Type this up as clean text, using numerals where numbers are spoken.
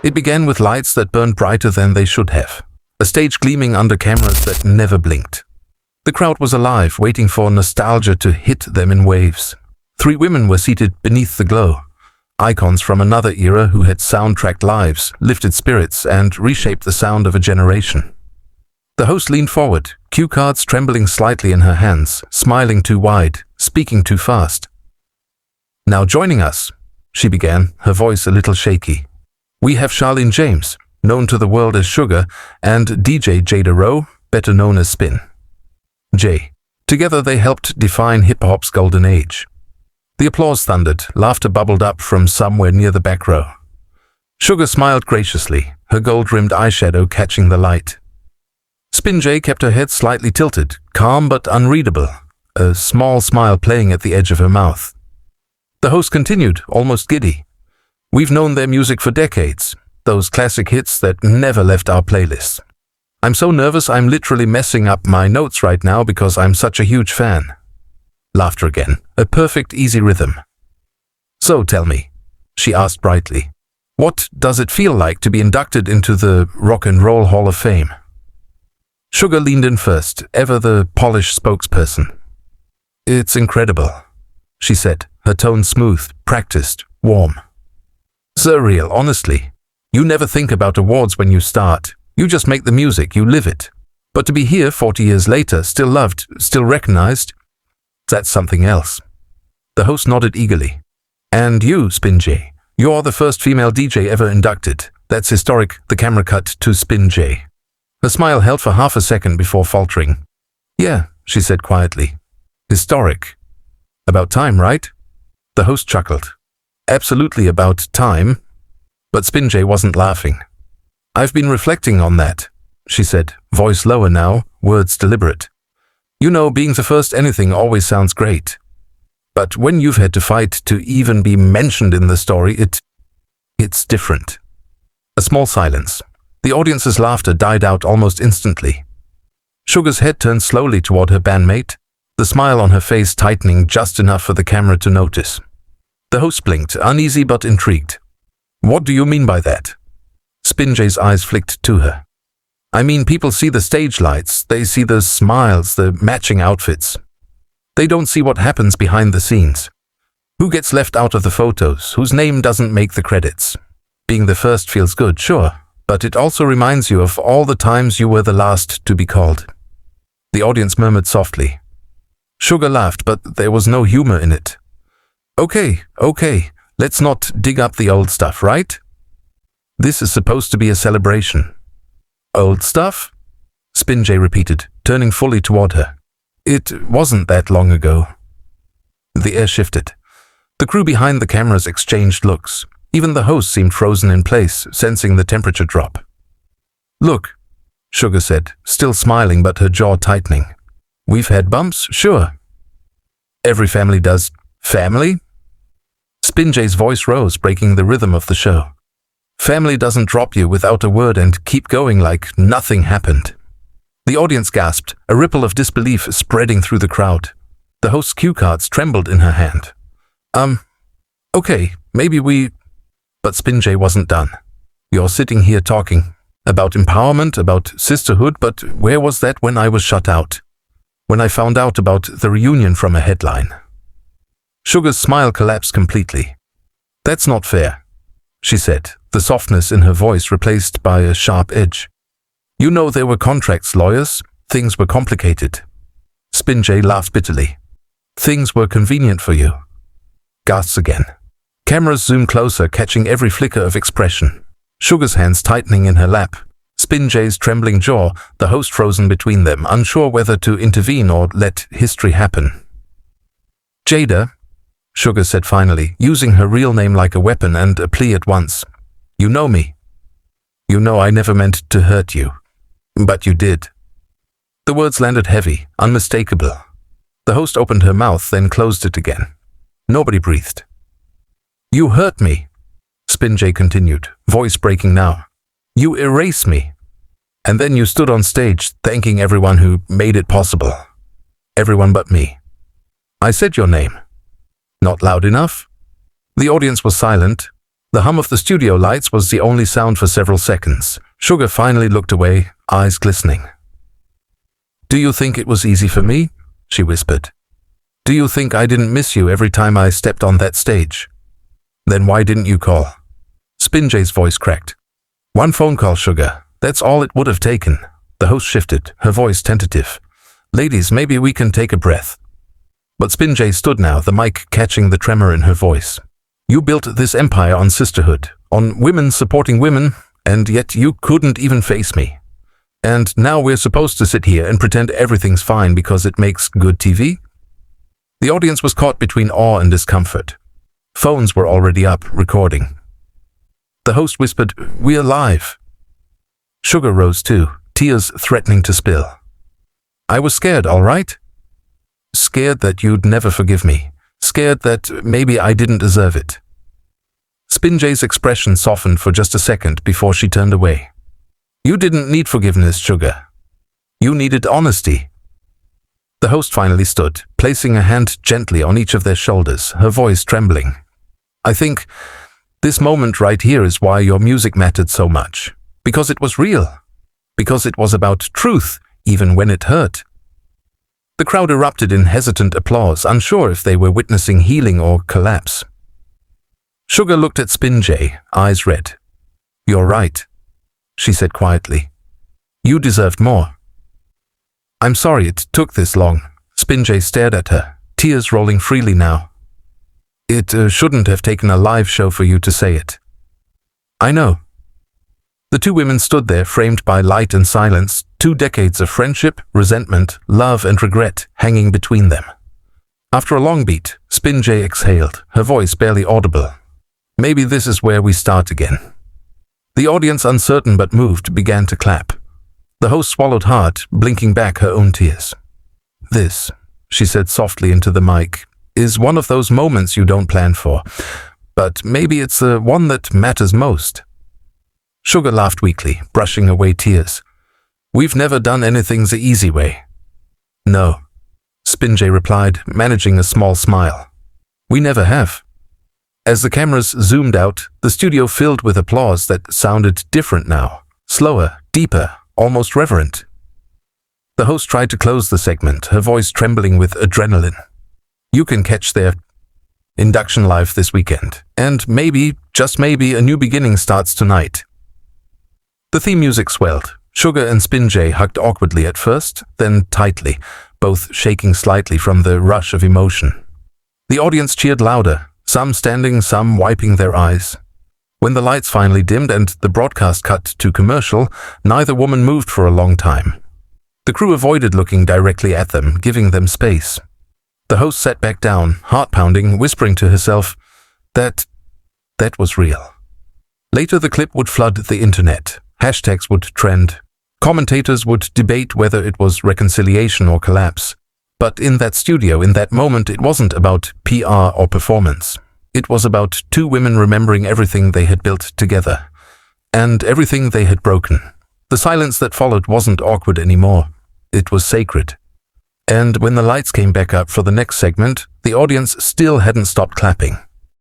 It began with lights that burned brighter than they should have, a stage gleaming under cameras that never blinked. The crowd was alive, waiting for nostalgia to hit them in waves. 3 women were seated beneath the glow, icons from another era who had soundtracked lives, lifted spirits, and reshaped the sound of a generation. The host leaned forward, cue cards trembling slightly in her hands, smiling too wide, speaking too fast. "Now joining us," she began, her voice a little shaky. "We have Charlene James, known to the world as Sugar, and DJ Jada Rowe, better known as Spin. J. Together they helped define hip-hop's golden age." The applause thundered, laughter bubbled up from somewhere near the back row. Sugar smiled graciously, her gold-rimmed eyeshadow catching the light. Spin J kept her head slightly tilted, calm but unreadable, a small smile playing at the edge of her mouth. The host continued, almost giddy. "We've known their music for decades, those classic hits that never left our playlists. I'm so nervous I'm literally messing up my notes right now because I'm such a huge fan." Laughter again, a perfect, easy rhythm. "So tell me," she asked brightly, "what does it feel like to be inducted into the Rock and Roll Hall of Fame?" Sugar leaned in first, ever the polished spokesperson. "It's incredible," she said, her tone smooth, practiced, warm. "Surreal, honestly. You never think about awards when you start. You just make the music, you live it. But to be here 40 years later, still loved, still recognized, that's something else." The host nodded eagerly. "And you, Spin J, you're the first female DJ ever inducted. That's historic." The camera cut to Spin J. Her smile held for half a second before faltering. "Yeah," she said quietly. "Historic. About time, right?" The host chuckled. "Absolutely about time." But Spin J wasn't laughing. "I've been reflecting on that," she said, voice lower now, words deliberate. "You know, being the first anything always sounds great. But when you've had to fight to even be mentioned in the story, it's different." A small silence. The audience's laughter died out almost instantly. Sugar's head turned slowly toward her bandmate, the smile on her face tightening just enough for the camera to notice. The host blinked, uneasy but intrigued. "What do you mean by that?" Spin J's eyes flicked to her. "I mean, people see the stage lights, they see the smiles, the matching outfits. They don't see what happens behind the scenes. Who gets left out of the photos, whose name doesn't make the credits. Being the first feels good, sure, but it also reminds you of all the times you were the last to be called." The audience murmured softly. Sugar laughed, but there was no humor in it. Okay, let's not dig up the old stuff, right? This is supposed to be a celebration." "Old stuff?" Spin J repeated, turning fully toward her. "It wasn't that long ago." The air shifted. The crew behind the cameras exchanged looks. Even the host seemed frozen in place, sensing the temperature drop. "Look," Sugar said, still smiling but her jaw tightening. "We've had bumps, sure. Every family does." "Family?" Spin J's voice rose, breaking the rhythm of the show. "Family doesn't drop you without a word and keep going like nothing happened." The audience gasped, a ripple of disbelief spreading through the crowd. The host's cue cards trembled in her hand. Okay, maybe we..." But Spin J wasn't done. "You're sitting here talking about empowerment, about sisterhood, but where was that when I was shut out? When I found out about the reunion from a headline?" Sugar's smile collapsed completely. "That's not fair," she said, the softness in her voice replaced by a sharp edge. "You know there were contracts, lawyers. Things were complicated." Spin J laughed bitterly. "Things were convenient for you." Gasps again. Cameras zoomed closer, catching every flicker of expression. Sugar's hands tightening in her lap. Spin J's trembling jaw, the host frozen between them, unsure whether to intervene or let history happen. "Jada," Sugar said finally, using her real name like a weapon and a plea at once. "You know me. You know I never meant to hurt you. But you did." The words landed heavy, unmistakable. The host opened her mouth, then closed it again. Nobody breathed. "You hurt me," Spin J continued, voice breaking now. "You erase me. And then you stood on stage, thanking everyone who made it possible. Everyone but me. I said your name. Not loud enough?" The audience was silent. The hum of the studio lights was the only sound for several seconds. Sugar finally looked away, eyes glistening. "Do you think it was easy for me?" she whispered. "Do you think I didn't miss you every time I stepped on that stage? Then why didn't you call?" Spin J's voice cracked. "One phone call, Sugar. That's all it would have taken." The host shifted, her voice tentative. "Ladies, maybe we can take a breath." But Spin J stood now, the mic catching the tremor in her voice. "You built this empire on sisterhood, on women supporting women, and yet you couldn't even face me. And now we're supposed to sit here and pretend everything's fine because it makes good TV?" The audience was caught between awe and discomfort. Phones were already up, recording. The host whispered, "We're live." Sugar rose too, tears threatening to spill. "I was scared, all right? Scared that you'd never forgive me. Scared that maybe I didn't deserve it." Spin J's expression softened for just a second before she turned away. "You didn't need forgiveness, Sugar. You needed honesty." The host finally stood, placing a hand gently on each of their shoulders, her voice trembling. "I think this moment right here is why your music mattered so much. Because it was real. Because it was about truth, even when it hurt." The crowd erupted in hesitant applause, unsure if they were witnessing healing or collapse. Sugar looked at Spin J, eyes red. "You're right," she said quietly. "You deserved more." "I'm sorry it took this long." Spin J stared at her, tears rolling freely now. "It shouldn't have taken a live show for you to say it." "I know." The two women stood there, framed by light and silence, 2 decades of friendship, resentment, love, and regret hanging between them. After a long beat, Spin J exhaled, her voice barely audible. "Maybe this is where we start again." The audience, uncertain but moved, began to clap. The host swallowed hard, blinking back her own tears. "This," she said softly into the mic, "is one of those moments you don't plan for. But maybe it's the one that matters most." Sugar laughed weakly, brushing away tears. "We've never done anything the easy way." "No," Spin J replied, managing a small smile. "We never have." As the cameras zoomed out, the studio filled with applause that sounded different now, slower, deeper, almost reverent. The host tried to close the segment, her voice trembling with adrenaline. "You can catch their induction live this weekend, and maybe, just maybe, a new beginning starts tonight." The theme music swelled. Sugar and Spin J hugged awkwardly at first, then tightly, both shaking slightly from the rush of emotion. The audience cheered louder, some standing, some wiping their eyes. When the lights finally dimmed and the broadcast cut to commercial, neither woman moved for a long time. The crew avoided looking directly at them, giving them space. The host sat back down, heart-pounding, whispering to herself, that was real. Later the clip would flood the internet. Hashtags would trend. Commentators would debate whether it was reconciliation or collapse. But in that studio, in that moment, it wasn't about PR or performance. It was about 2 women remembering everything they had built together. And everything they had broken. The silence that followed wasn't awkward anymore. It was sacred. And when the lights came back up for the next segment, the audience still hadn't stopped clapping.